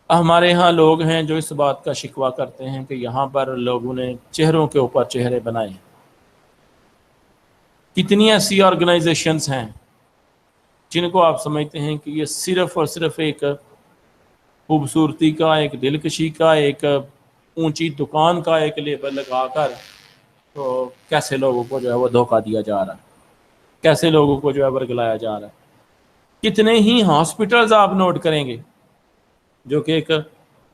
ہمارے ہاں لوگ ہیں جو اس بات کا شکوہ کرتے ہیں کہ یہاں پر لوگوں نے چہروں کے اوپر چہرے بنائے ہیں۔ کتنی ایسی آرگنائزیشنز ہیں جن کو آپ سمجھتے ہیں کہ یہ صرف اور صرف ایک خوبصورتی کا، ایک دلکشی کا، ایک اونچی دکان کا ایک لیبل لگا کر تو کیسے لوگوں کو جو ہے وہ دھوکہ دیا جا رہا ہے، کیسے لوگوں کو جو ہے ورگلایا جا رہا ہے۔ کتنے ہی ہاسپٹلز آپ نوٹ کریں گے جو کہ ایک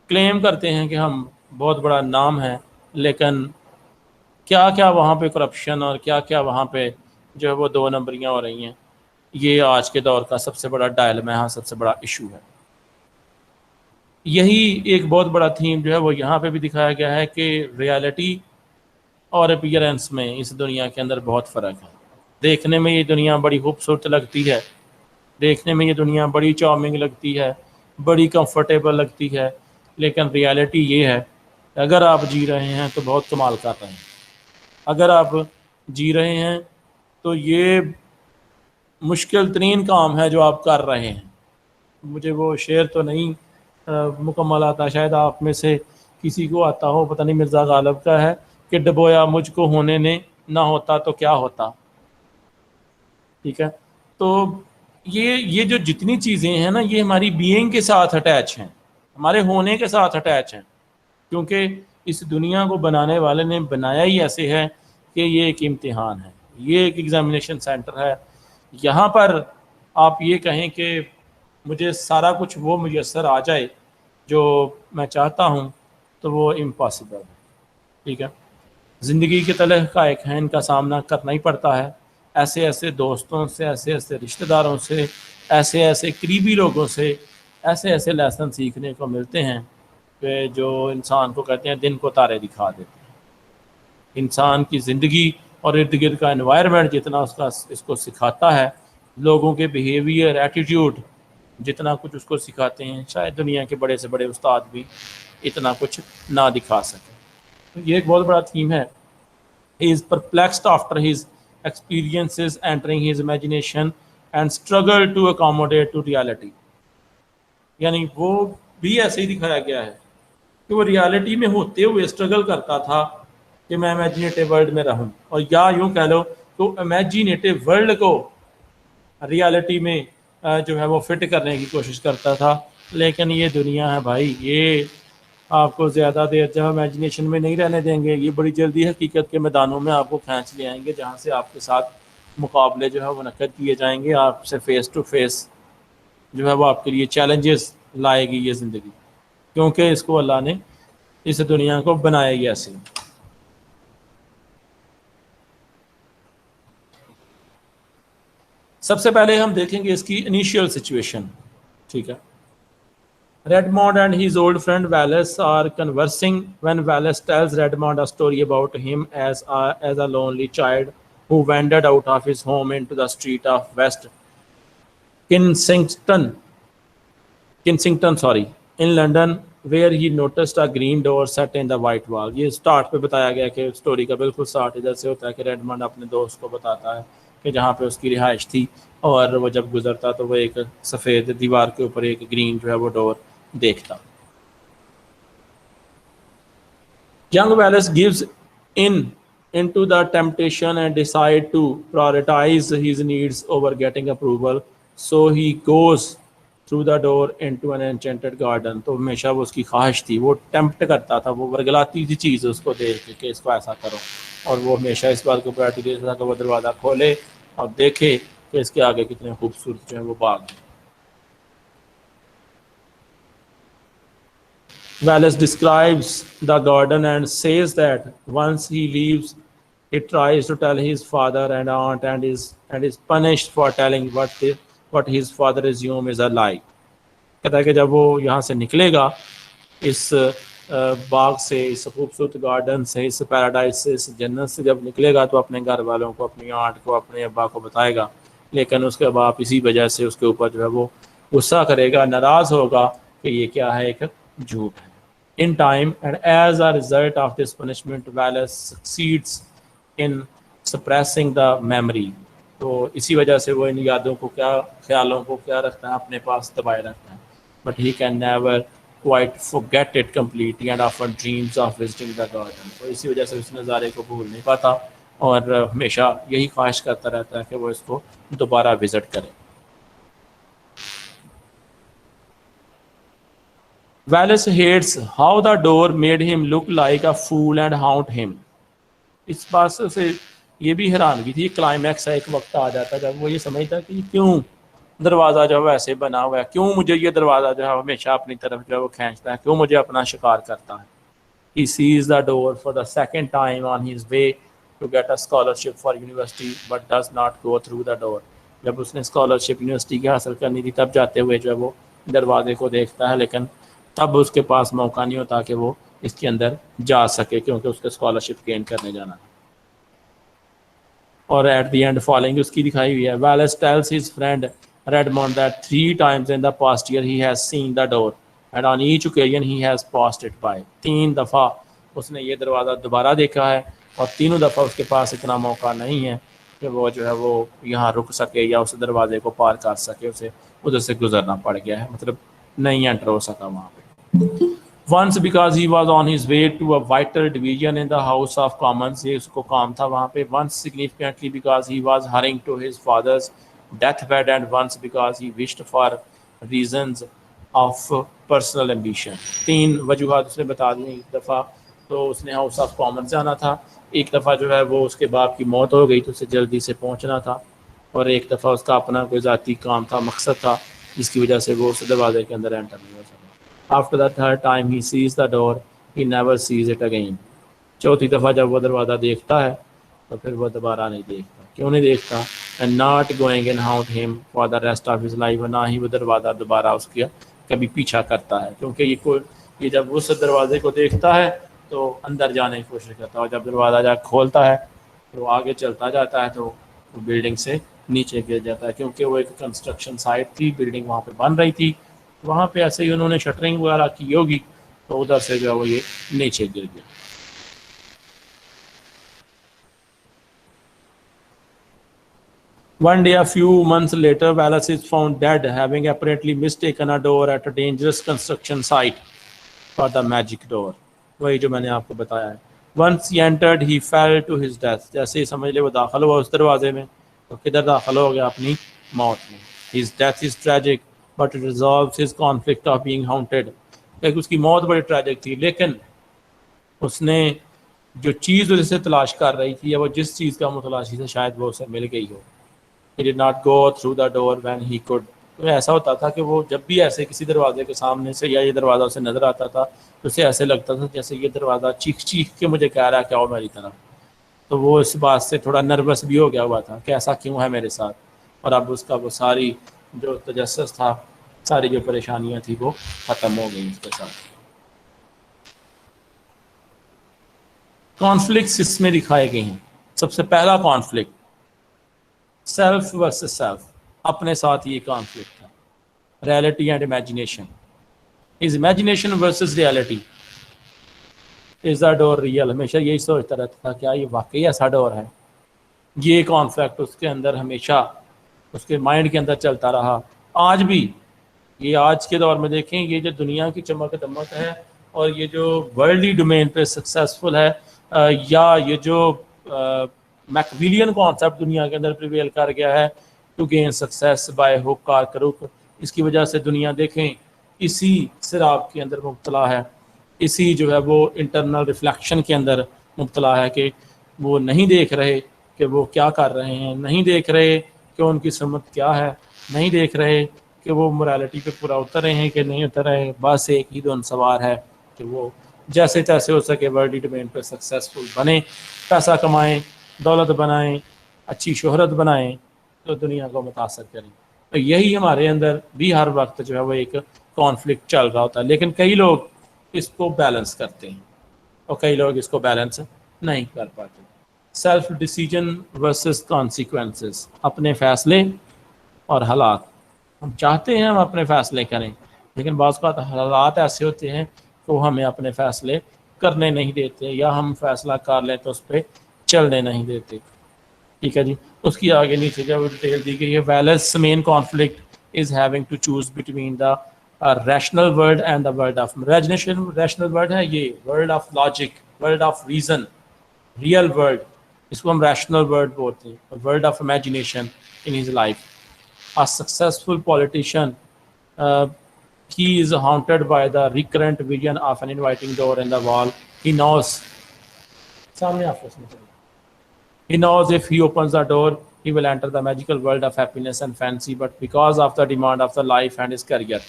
کلیم کرتے ہیں کہ ہم بہت بڑا نام ہے، لیکن کیا کیا وہاں پہ کرپشن اور کیا کیا وہاں پہ جو ہے وہ دو نمبریاں ہو رہی ہیں. یہ آج کے دور کا سب سے بڑا ڈائلما ہے، سب سے بڑا ایشو ہے. یہی ایک بہت بڑا تھیم جو ہے وہ یہاں پہ بھی دکھایا گیا ہے کہ ریالٹی اور اپیئرنس میں اس دنیا کے اندر بہت فرق ہے. دیکھنے میں یہ دنیا بڑی خوبصورت لگتی ہے، دیکھنے میں یہ دنیا بڑی چارمنگ لگتی ہے، بڑی کمفرٹیبل لگتی ہے، لیکن ریالٹی یہ ہے کہ اگر آپ جی رہے ہیں تو بہت کمال کر رہے ہیں. اگر آپ جی رہے ہیں تو یہ مشکل ترین کام ہے جو آپ کر رہے ہیں. مجھے وہ شعر تو نہیں مکمل آتا، شاید آپ میں سے کسی کو آتا ہو، پتہ نہیں مرزا غالب کا ہے کہ ڈبویا مجھ کو ہونے نے، نہ ہوتا تو کیا ہوتا. ٹھیک ہے، تو یہ جو جتنی چیزیں ہیں نا، یہ ہماری بینگ کے ساتھ اٹیچ ہیں، ہمارے ہونے کے ساتھ اٹیچ ہیں. کیونکہ اس دنیا کو بنانے والے نے بنایا ہی ایسے ہے کہ یہ ایک امتحان ہے، یہ ایک ایگزامینیشن سینٹر ہے. یہاں پر آپ یہ کہیں کہ مجھے سارا کچھ وہ میسر آ جائے جو میں چاہتا ہوں تو وہ امپاسبل ہے. ٹھیک ہے، زندگی کے تلہ کا ایک ہے، ان کا سامنا کرنا ہی پڑتا ہے. ایسے ایسے دوستوں سے، ایسے ایسے رشتہ داروں سے، ایسے ایسے قریبی لوگوں سے ایسے ایسے لیسن سیکھنے کو ملتے ہیں کہ جو انسان کو کہتے ہیں دن کو تارے دکھا دیتے ہیں. انسان کی زندگی اور ارد گرد کا انوائرمنٹ جتنا اس کو سکھاتا ہے، لوگوں کے بیہیویئر، ایٹیٹیوڈ جتنا کچھ اس کو سکھاتے ہیں، شاید دنیا کے بڑے سے بڑے استاد بھی اتنا کچھ نہ دکھا سکیں. تو یہ ایک بہت بڑا تھیم ہے. He is perplexed after his experiences entering his imagination and struggle to accommodate to reality. یعنی وہ بھی ایسے ہی دکھایا گیا ہے کہ وہ ریالٹی میں ہوتے ہوئے اسٹرگل کرتا تھا کہ میں امیجنیٹو ورلڈ میں رہوں، اور یا یوں کہہ لو تو امیجنیٹو ورلڈ کو ریالٹی میں جو ہے وہ فٹ کرنے کی کوشش کرتا تھا. لیکن یہ دنیا ہے بھائی، یہ آپ کو زیادہ دیر جب امیجنیشن میں نہیں رہنے دیں گے. یہ بڑی جلدی حقیقت کے میدانوں میں آپ کو کھینچ لے آئیں گے، جہاں سے آپ کے ساتھ مقابلے جو ہے وہ منعقد کیے جائیں گے. آپ سے فیس ٹو فیس جو ہے وہ آپ کے لیے چیلنجز لائے گی یہ زندگی، کیونکہ اس کو اللہ نے اس دنیا کو بنایا ہی ایسے. سب سے پہلے ہم دیکھیں گے اس کی انیشیل سچویشن. ٹھیک ہے، Redmond and his old friend Wallace are conversing when Wallace tells Redmond a story about him as a lonely child who wandered out of his home into the street of West Kensington, in London, where he noticed a green door set in the white wall. یہ سٹارٹ پہ بتایا گیا کہ سٹوری کا بالکل سٹارٹ ادھر سے ہوتا ہے کہ ریڈمنڈ اپنے دوست کو بتاتا ہے کہ جہاں پہ اس کی رہائش تھی، اور وہ جب گزرتا تو وہ ایک سفید دیوار کے اوپر ایک گرین جو ہے وہ ڈور دیکھتا. Young Wallace gives into the temptation and decide to prioritize his needs over getting approval. So he goes through the door into an enchanted garden. تو ہمیشہ وہ اس کی خواہش تھی، وہ ٹیمپٹ کرتا تھا، وہ ورگلاتی تھی چیز اس کو دیکھ کے کہ اس کو ایسا کرو، اور وہ ہمیشہ اس بات کو پرائرٹی دیتا تھا کہ وہ دروازہ کھولے اور دیکھے کہ اس کے آگے کتنے خوبصورت جو ہیں وہ باغ ہیں. Wallace describes the garden and says that once he leaves, he tries to tell his father and aunt and is punished for telling what his father assumes is a lie. کہتا ہے کہ جب وہ یہاں سے نکلے گا، اس باغ سے، اس خوبصورت گارڈن سے، اس پیراڈائز سے، اس جنت سے جب نکلے گا تو اپنے گھر والوں کو، اپنی آنٹ کو، اپنے ابا کو بتائے گا. لیکن اس کے باپ اسی وجہ سے اس کے اوپر جو ہے وہ غصہ کرے گا، ناراض ہوگا کہ یہ کیا ہے، ایک جھوٹ ہے. In time, and as a result of this punishment, Wallace succeeds in suppressing the memory. تو اسی وجہ سے وہ ان یادوں کو، کیا خیالوں کو کیا رکھتا ہے، اپنے پاس دبائے رکھتا ہے. But he can never quite forget it completely and often dreams of visiting the garden. تو اسی وجہ سے اس نظارے کو بھول نہیں پاتا اور ہمیشہ یہی خواہش کرتا رہتا ہے کہ وہ اس کو دوبارہ وزٹ کرے. Wallace hates how the door made him look like a fool and haunt him. اس بات سے یہ بھی حیرانگی تھی. کلائمیکس ہے، ایک وقت آ جاتا ہے جب وہ یہ سمجھتا ہے کہ کیوں دروازہ جو ہے ایسے بنا ہوا ہے، کیوں مجھے یہ دروازہ جو ہے ہمیشہ اپنی طرف جو ہے وہ کھینچتا ہے، کیوں مجھے اپنا شکار کرتا ہے. He sees the door for the second time on his way to get a scholarship for university but does not go through the door. جب اس نے اسکالرشپ یونیورسٹی کی حاصل کرنی تھی تب جاتے ہوئے جو ہے وہ دروازے کو دیکھتا ہے، لیکن تب اس کے پاس موقع نہیں ہوتا کہ وہ اس کے اندر جا سکے کیونکہ اس کے اسکالرشپ گین کرنے جانا ہے. اور ایٹ دی اینڈ فالوئنگ اس کی دکھائی ہوئی ہے. Wallace tells his friend Redmond that 3 times in the past year he has seen the door and on each occasion he has passed it by. 3 دفعہ اس نے یہ دروازہ دوبارہ دیکھا ہے اور تینوں دفعہ اس کے پاس اتنا موقع نہیں ہے کہ وہ جو ہے وہ یہاں رک سکے یا اس دروازے کو پار کر سکے، اسے ادھر سے گزرنا پڑ گیا ہے، مطلب نہیں انٹر ہو سکا وہاں پہ. Once because he was on his way to a vital division in the House of Commons, یہ اس کو کام تھا وہاں پہ. Once significantly because he was hurrying to his father's deathbed and once because he wished for reasons of personal ambition. 3 وجوہات اس نے بتا دیں. ایک دفعہ تو اس نے ہاؤس آف کامنز جانا تھا، ایک دفعہ جو ہے وہ اس کے باپ کی موت ہو گئی تو اسے جلدی سے پہنچنا تھا، اور ایک دفعہ اس کا اپنا کوئی ذاتی کام تھا، مقصد تھا جس کی وجہ سے وہ اس دروازے کے اندر انٹر نہیں ہو سکا. After the 3rd time he sees the door, he never sees it again. 4تھی دفعہ جب وہ دروازہ دیکھتا ہے تو پھر وہ دوبارہ نہیں دیکھتا. کیوں نہیں دیکھتا؟ And not going and haunt him for the rest of his life. نہ ہی وہ دروازہ دوبارہ اس کا کبھی پیچھا کرتا ہے، کیونکہ یہ جب اس دروازے کو دیکھتا ہے تو اندر جانے کی کوشش کرتا ہے، اور جب دروازہ جا کھولتا ہے تو آگے چلتا جاتا ہے تو وہ بلڈنگ سے نیچے گر جاتا ہے، کیونکہ وہ ایک کنسٹرکشن سائٹ تھی، بلڈنگ وہاں پہ بن رہی تھی، وہاں پہ ایسے ہی انہوں نے شٹرنگ وغیرہ کی ہوگی تو ادھر سے جو ہے وہ یہ نیچے گر گیا. One day, a few months later, Wallace is found dead, having apparently mistaken a door at a dangerous construction site for the magic door. وہی جو میں نے آپ کو بتایا ہے. Once he entered, he fell to his death. جیسے ہی سمجھ لے وہ داخل ہوا اس دروازے میں تو کدھر داخل ہو گیا؟ اپنی موت میں. His death is tragic, but it resolves his conflict of being haunted. ایک اس کی موت بڑی ٹریجک تھی، لیکن اس نے جو چیز اسے تلاش کر رہی تھی یا وہ جس چیز کا متلاشی تھا شاید وہ اسے مل گئی ہو. He did not go through the door when he could. تو ایسا ہوتا تھا کہ وہ جب بھی ایسے کسی دروازے کے سامنے سے یا یہ دروازہ اسے نظر آتا تھا تو اسے ایسے لگتا تھا جیسے یہ دروازہ چیخ چیخ کے مجھے کہہ رہا ہے کہ آؤ میری طرف. تو وہ اس بات سے تھوڑا نروس بھی ہو گیا ہوا تھا کہ ایسا کیوں ہے میرے ساتھ، اور اب اس کا وہ ساری جو تجسس تھا، ساری جو پریشانیاں تھیں وہ ختم ہو گئی اس کے ساتھ. کانفلکٹس اس میں دکھائے گئے ہیں. سب سے پہلا کانفلکٹ سیلف ورسز سیلف، اپنے ساتھ یہ کانفلکٹ ہے. Reality and imagination. Is imagination versus reality. Is the door real? ہمیشہ یہی سوچتا رہتا تھا کیا یہ واقعی ایسا ڈور ہے. یہ کانفلکٹ اس کے اندر ہمیشہ اس کے مائنڈ کے اندر چلتا رہا. آج بھی یہ آج کے دور میں دیکھیں، یہ جو دنیا کی چمک دمک ہے اور یہ جو ورلڈلی ڈومین پہ سکسیسفل ہے، یا یہ جو میکویلین کانسیپٹ دنیا کے اندر پریویل کر گیا ہے ٹو گین سکسیس بائی ہک اور کروک، اس کی وجہ سے دنیا دیکھیں اسی سراب کے اندر مبتلا ہے، اسی جو ہے وہ انٹرنل ریفلیکشن کے اندر مبتلا ہے کہ وہ نہیں دیکھ رہے کہ وہ کیا کر رہے ہیں، نہیں دیکھ رہے کہ ان کی سمت کیا ہے، نہیں دیکھ رہے کہ وہ morality پہ پورا اتر رہے ہیں کہ نہیں اتر رہے. بس ایک ہی دون سوار ہے کہ وہ جیسے تیسے ہو سکے ورلڈ ڈومین پہ سکسیسفل بنیں، پیسہ کمائیں، دولت بنائیں، اچھی شہرت بنائیں، تو دنیا کو متاثر کریں. تو یہی ہمارے اندر بھی ہر وقت جو ہے وہ ایک کانفلکٹ چل رہا ہوتا ہے، لیکن کئی لوگ اس کو بیلنس کرتے ہیں اور کئی لوگ اس کو بیلنس نہیں کر پاتے. Self decision versus consequences. اپنے فیصلے اور حالات. ہم چاہتے ہیں ہم اپنے فیصلے کریں، لیکن بعض اوقات حالات ایسے ہوتے ہیں کہ وہ ہمیں اپنے فیصلے کرنے نہیں دیتے، یا ہم فیصلہ کر لیں تو اس پہ چلنے نہیں دیتے. ٹھیک ہے جی. اس کی آگے نیچے جو ڈیٹیل دی گئی ہے. Wallace main conflict is having to choose between the rational world and the world of imagination. Rational world ہے یہ world of logic, world of reason, real world, اس کو ہم ریشنل ورلڈ بولتے ہیں. World of imagination in his life. A successful politician, he is haunted by the recurrent vision of an inviting door in the wall. He knows. He knows if he opens the door, he will enter the magical world of happiness and fancy. But because of the demand of the life and his career,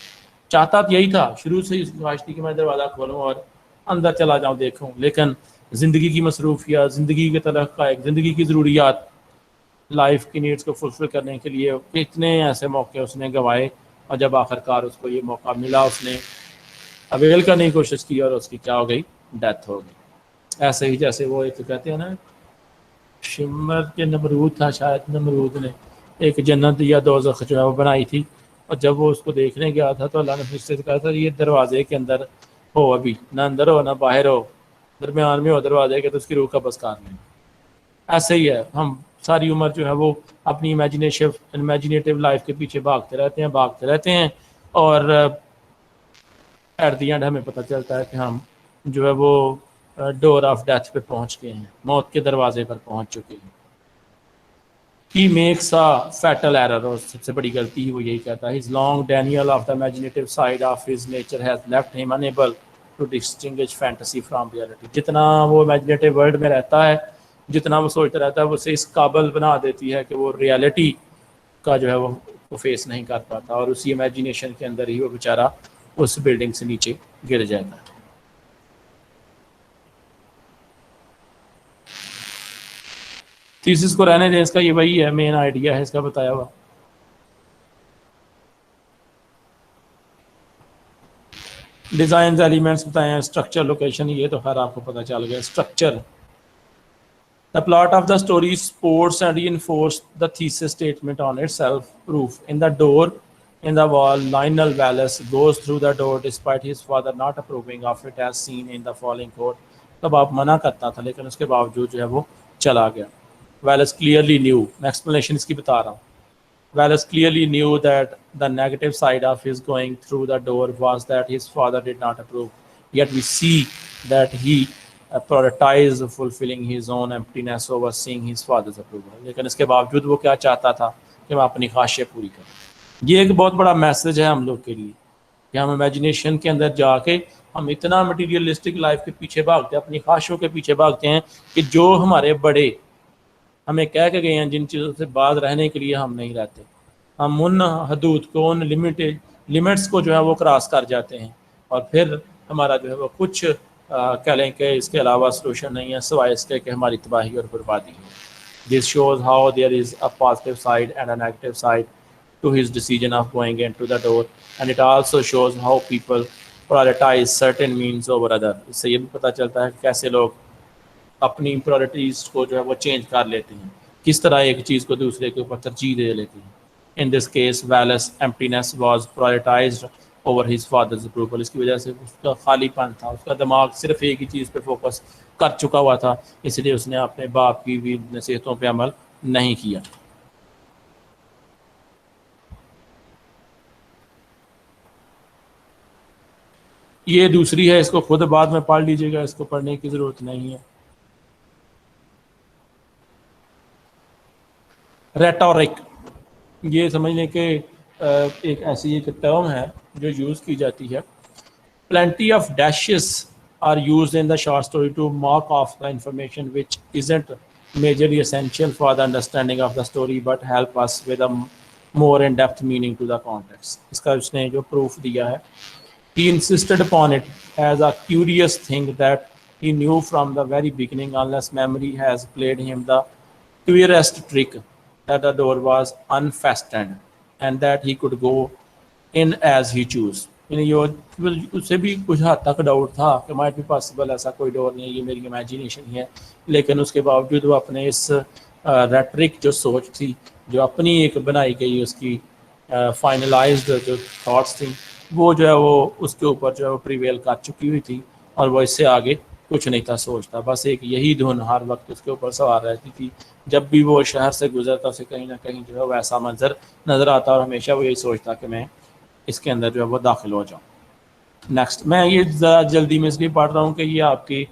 چاہتا تو یہی تھا شروع سے اس خواہش تھی کہ میں دروازہ کھولوں اور اندر چلا جاؤں دیکھوں. لیکن زندگی کی مصروفیات, زندگی کے طرف کا ایک زندگی کی ضروریات, لائف کی نیڈس کو فلفل کرنے کے لیے کتنے ایسے موقع اس نے گنوائے, اور جب آخر کار اس کو یہ موقع ملا اس نے اویل کرنے کی کوشش کی اور اس کی کیا ہو گئی, ڈیتھ ہو گئی. ایسے ہی جیسے وہ ایک کہتے ہیں نا شمر کے نمرود تھا, شاید نمرود نے ایک جنت یا دوزخ جو ہے وہ بنائی تھی, اور جب وہ اس کو دیکھنے گیا تھا تو اللہ نے فرشتے سے کہا تھا یہ دروازے کے اندر ہو, ابھی نہ اندر ہو نہ باہر ہو, درمیان میں ہو دروازے کے, تو اس کی روح کا بس کار نہیں. ایسے ہی ہے, ہم ساری عمر جو ہے وہ اپنی امیجینیٹیو لائف کے پیچھے بھاگتے رہتے ہیں اور ایٹ دی اینڈ ہمیں پتہ چلتا ہے کہ ہم جو ہے وہ ڈور آف ڈیتھ پہ پہنچ گئے ہیں, موت کے دروازے پر پہنچ چکے ہیں. He makes a fatal error, اور سب سے بڑی غلطی وہ یہی کہتا ہے. His long denial of the imaginative side of his nature has left him unable to distinguish fantasy from reality. جتنا وہ امیجنیٹیو ورلڈ میں رہتا ہے, جتنا وہ سوچتا رہتا ہے, وہ اسے اس قابل بنا دیتی ہے کہ وہ ریالٹی کا جو ہے وہ فیس نہیں کر پاتا, اور اسی امیجنیشن کے اندر ہی وہ بیچارہ اس بلڈنگ سے نیچے گر جاتا ہے. تھیسس کو رہنے دیں, اس کا یہ وہی ہے, مین آئیڈیا ہے اس کا بتایا ہوا. ڈیزائنز ایلیمنٹس بتائے ہیں, اسٹرکچر لوکیشن یہ تو خیر آپ کو پتہ چل گیا. Structure, the plot of the story supports and reinforces the thesis statement on itself. Proof: in the door in the wall, Lionel Wallace goes through the door despite his father not approving of it, as seen in the following quote. تو باپ منع کرتا تھا لیکن اس کے باوجود جو ہے وہ چلا گیا. Wallace clearly knew, میں ایکسپلینیشن اس کی بتا رہا ہوں. Wallace clearly knew that the negative side of his going through the door was that his father did not approve. Yet we see that he prioritized fulfilling his own emptiness over seeing his father's approval. لیکن اس کے باوجود وہ کیا چاہتا تھا کہ میں اپنی خواہشیں پوری کروں. یہ ایک بہت بڑا میسج ہے ہم لوگ کے لیے کہ ہم امیجنیشن کے اندر جا کے ہم اتنا مٹیریلسٹک لائف کے پیچھے بھاگتے ہیں, اپنی خواہشوں کے پیچھے بھاگتے ہیں کہ جو ہمارے بڑے ہمیں کہہ کے گئے ہیں جن چیزوں سے باز رہنے کے لیے ہم نہیں رہتے. ہم ان حدود کو, ان لمٹس کو جو ہے وہ کراس کر جاتے ہیں, اور پھر ہمارا جو ہے وہ کچھ کہہ لیں کہ اس کے علاوہ سلوشن نہیں ہے سوائے اس کے کہ ہماری تباہی اور بربادی ہے. This shows how there is a positive side and a negative side to his decision of going into the door, and it also shows how people prioritize certain means over other. اس سے یہ بھی پتہ چلتا ہے کہ کیسے لوگ اپنی پرائرٹیز کو جو ہے وہ چینج کر لیتے ہیں, کس طرح ایک چیز کو دوسرے کے اوپر ترجیح دے لیتے ہیں. In this case, Wallace' emptiness was prioritized over his father's approval. اس کی وجہ سے اس کا خالی پن تھا, اس کا دماغ صرف ایک ہی چیز پہ فوکس کر چکا ہوا تھا, اس لیے اس نے اپنے باپ کی بھی نصیحتوں پہ عمل نہیں کیا. یہ دوسری ہے, اس کو خود بعد میں پڑھ لیجیے گا, اس کو پڑھنے کی ضرورت نہیں ہے. ریٹورک, یہ سمجھ لیں کہ ایک ایسی ایک ٹرم ہے جو یوز کی جاتی ہے. Plenty of dashes are used in the short story to mark off the information which isn't majorly essential for the understanding of the story but help us with a more in depth meaning to the context. اس کا اس نے جو پروف دیا ہے, he insisted upon it as a curious thing that he knew from the very beginning, unless memory has played him the clearest trick, that the door was unfastened and that he could go in as he chose. یعنی اسے بھی کچھ حد تک ڈاؤٹ تھا کہ مائٹ بھی پاسبل ایسا کوئی ڈور نہیں ہے, یہ میری امیجینیشن ہی ہے, لیکن اس کے باوجود وہ اپنے اس ریٹرک جو سوچ تھی, جو اپنی ایک بنائی گئی اس کی فائنلائزڈ جو تھاٹس تھیں, وہ جو ہے وہ اس کے اوپر جو ہے وہ پریویل کر چکی ہوئی تھی, اور وہ اس سے آگے کچھ نہیں تھا سوچتا. بس ایک یہی دھن ہر وقت اس کے اوپر سوار رہتی تھی. جب بھی وہ شہر سے گزرتا اسے کہیں نہ کہیں جو ہے وہ ایسا منظر نظر آتا, اور ہمیشہ وہ یہی سوچتا کہ میں اس کے اندر جو ہے وہ داخل ہو جاؤں. نیکسٹ, میں یہ ذرا جلدی میں اس لیے پڑھ رہا ہوں کہ یہ آپ کی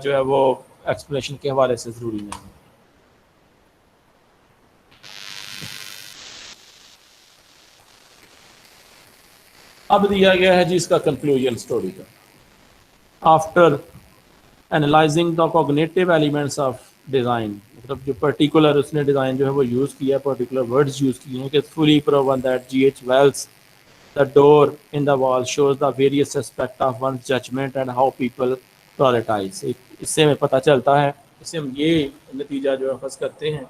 جو ہے وہ ایکسپلیشن کے حوالے سے ضروری نہیں ہے. اب دیا گیا ہے جی اس کا کنکلوژن اسٹوری کا. After analysing the cognitive elements of design, مطلب جو پرٹیکولر اس نے ڈیزائن جو ہے وہ یوز کیا, پرٹیکولر ورڈز یوز کیے ہیں کہ fully proven that G H Wells the door in the wall shows the various aspects of one's judgment and how people prioritise. اس سے ہمیں پتہ چلتا ہے, اس سے ہم یہ نتیجہ جو اخذ کرتے ہیں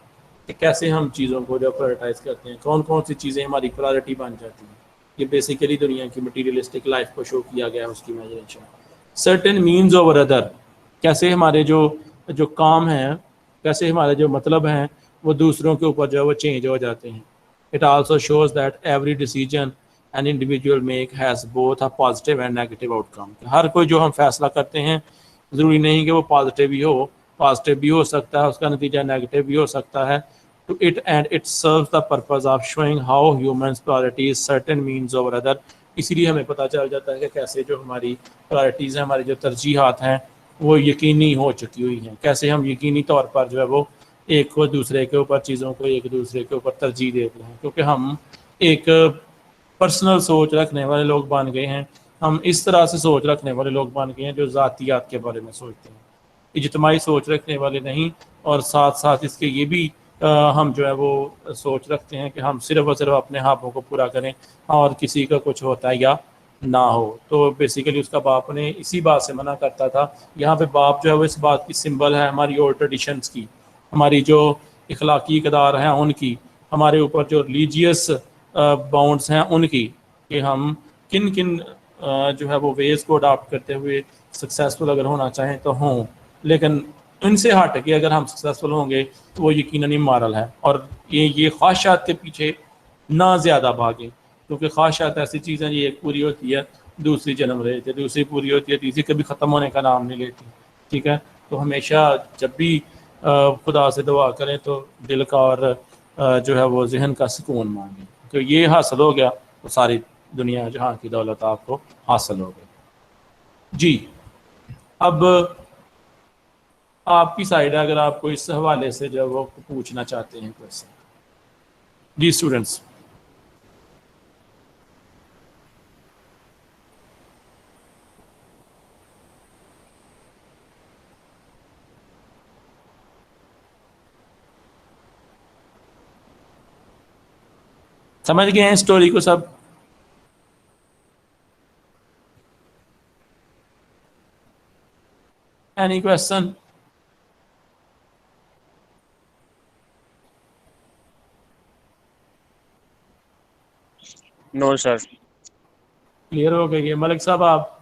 کہ کیسے ہم چیزوں کو جو پرائرٹائز کرتے ہیں, کون کون سی چیزیں ہماری پرائرٹی بن جاتی ہیں. یہ بیسیکلی دنیا کی مٹیریلسٹک لائف کو شو کیا گیا ہے, اس کی imagination. Certain means over other, کیسے ہمارے جو کام ہیں, کیسے ہمارے جو مطلب ہیں وہ دوسروں کے اوپر جو ہے وہ چینج ہو جاتے ہیں. It also shows that every decision an individual make has both a positive and negative outcome. ہر کوئی جو ہم فیصلہ کرتے ہیں ضروری نہیں کہ وہ پازیٹیو ہی ہو, پازیٹیو بھی ہو سکتا ہے, اس کا نتیجہ نیگیٹو بھی ہو سکتا ہے. To it and it serves the purpose of showing how humans priorities certain means over other. اسی لیے ہمیں پتہ چل جاتا ہے کہ کیسے جو ہماری پرائرٹیز ہیں, ہماری جو ترجیحات ہیں وہ یقینی ہو چکی ہوئی ہیں, کیسے ہم یقینی طور پر جو ہے وہ ایک کو دوسرے کے اوپر چیزوں کو ایک دوسرے کے اوپر ترجیح دیتے ہیں, کیونکہ ہم ایک پرسنل سوچ رکھنے والے لوگ بن گئے ہیں. ہم اس طرح سے سوچ رکھنے والے لوگ بن گئے ہیں جو ذاتیات کے بارے میں سوچتے ہیں, اجتماعی سوچ رکھنے والے نہیں. اور ساتھ ساتھ اس کے یہ بھی ہم جو ہے وہ سوچ رکھتے ہیں کہ ہم صرف اور صرف اپنے خوابوں کو پورا کریں اور کسی کا کچھ ہوتا ہے یا نہ ہو. تو بیسیکلی اس کا باپ نے اسی بات سے منع کرتا تھا. یہاں پہ باپ جو ہے وہ اس بات کی سمبل ہے ہماری اور ٹریڈیشنس کی, ہماری جو اخلاقی اقدار ہیں ان کی, ہمارے اوپر جو ریلیجیس باؤنڈس ہیں ان کی, کہ ہم کن کن جو ہے وہ ویز کو اڈاپٹ کرتے ہوئے سکسیزفل اگر ہونا چاہیں تو ہوں, لیکن ان سے ہٹ کے اگر ہم سکسیزفل ہوں گے تو وہ یقیناً امورل ہے. اور یہ خواہشات کے پیچھے نہ زیادہ بھاگیں, کیونکہ خواہشات ایسی چیزیں یہ ایک پوری ہوتی ہے دوسری جنم لیتی ہے, دوسری پوری ہوتی ہے تیسری کبھی ختم ہونے کا نام نہیں لیتی. ٹھیک ہے, تو ہمیشہ جب بھی خدا سے دعا کریں تو دل کا اور جو ہے وہ ذہن کا سکون مانگیں, تو یہ حاصل ہو گیا تو ساری دنیا جہاں کی دولت آپ کو حاصل ہو گئی. جی, اب آپ کی سائڈ ہے, اگر آپ کو اس حوالے سے جو وہ پوچھنا چاہتے ہیں کوئی. جی اسٹوڈنٹس. سمجھ گئے ہیں اسٹوری کو سب؟ Any question? No sir. Clear ہو گئی ہے. ملک صاحب آپ؟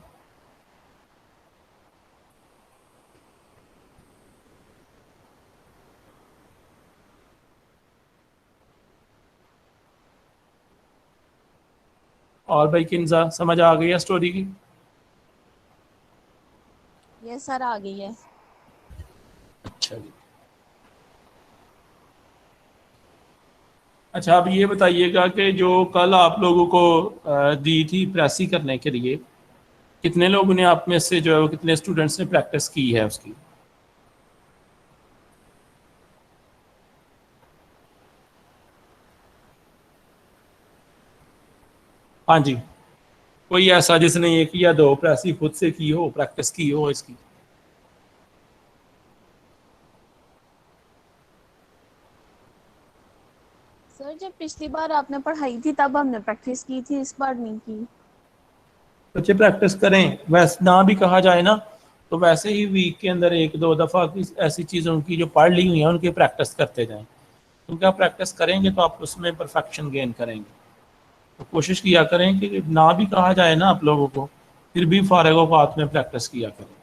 اور بھائی کنزا سمجھ آ گئی ہے اسٹوری کی؟ یس سر آ گئی ہے. اچھا جی. اچھا, اب یہ بتائیے گا کہ جو کل آپ لوگوں کو دی تھی پریسی کرنے کے لیے, کتنے لوگوں نے آپ میں سے جو ہے وہ کتنے اسٹوڈنٹس نے پریکٹس کی ہے اس کی؟ ہاں جی, کوئی ایسا جس نے ایک یا دو پریسی خود سے کی ہو, پریکٹس کی ہو اس کی؟ سر جب پچھلی بار آپ نے پڑھائی تھی تب ہم نے پریکٹس کی تھی, اس بار نہیں کی. بچے پریکٹس کریں, ویسے نہ بھی کہا جائے نا تو ویسے ہی ویک کے اندر ایک دو دفعہ ایسی چیزوں کی جو پڑھ لی ہوئی ہیں ان کی پریکٹس کرتے جائیں, کیونکہ آپ پریکٹس کریں گے تو آپ اس میں پرفیکشن گین کریں گے. تو کوشش کیا کریں کہ نہ بھی کہا جائے نا آپ لوگوں کو, پھر بھی فارغ اوقات میں پریکٹس کیا کریں.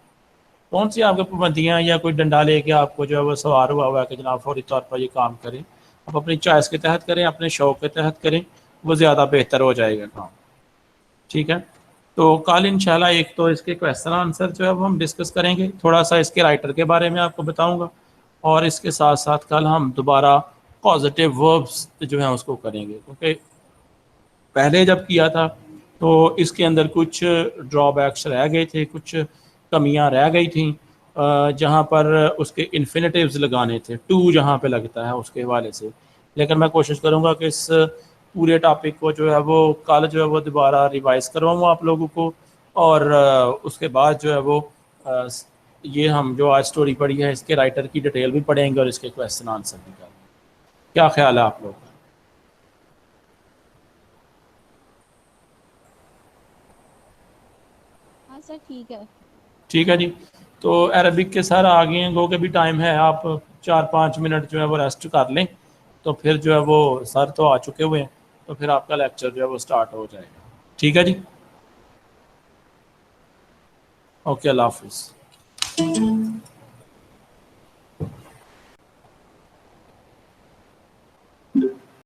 کون سی آپ کے پابندیاں یا کوئی ڈنڈا لے کے آپ کو جو ہے وہ سوار ہوا ہوا ہے کہ جناب فوری طور پر یہ کام کریں, آپ اپنی چوائس کے تحت کریں, اپنے شوق کے تحت کریں, وہ زیادہ بہتر ہو جائے گا کام. ٹھیک ہے, تو کل انشاءاللہ ایک تو اس کے کویسچن آنسر جو ہے وہ ہم ڈسکس کریں گے, تھوڑا سا اس کے رائٹر کے بارے میں آپ کو بتاؤں گا, اور اس کے ساتھ ساتھ کل ہم دوبارہ پازیٹیو وربس جو ہیں اس کو کریں گے, کیونکہ پہلے جب کیا تھا تو اس کے اندر کچھ ڈرا بیکس رہ گئے تھے, کچھ کمیاں رہ گئی تھیں, جہاں پر اس کے انفینیٹیوز لگانے تھے, ٹو جہاں پہ لگتا ہے اس کے حوالے سے. لیکن میں کوشش کروں گا کہ اس پورے ٹاپک کو جو ہے وہ کل جو ہے وہ دوبارہ ریوائز کرواؤں آپ لوگوں کو, اور اس کے بعد جو ہے وہ یہ ہم جو آج اسٹوری پڑھی ہے اس کے رائٹر کی ڈیٹیل بھی پڑھیں گے اور اس کے کویسچن آنسر بھی کریں گے. کیا خیال ہے آپ لوگ کا؟ ہاں سر ٹھیک ہے. ٹھیک ہے جی. تو عربک کے سر آگے ہیں، گو کہ بھی ٹائم ہے، آپ 4-5 منٹ جو ہے وہ ریسٹ کر لیں، تو پھر جو ہے وہ سر تو آ چکے ہوئے ہیں، تو پھر آپ کا لیکچر جو ہے وہ سٹارٹ ہو جائے گا. ٹھیک ہے جی، اوکے، اللہ حافظ.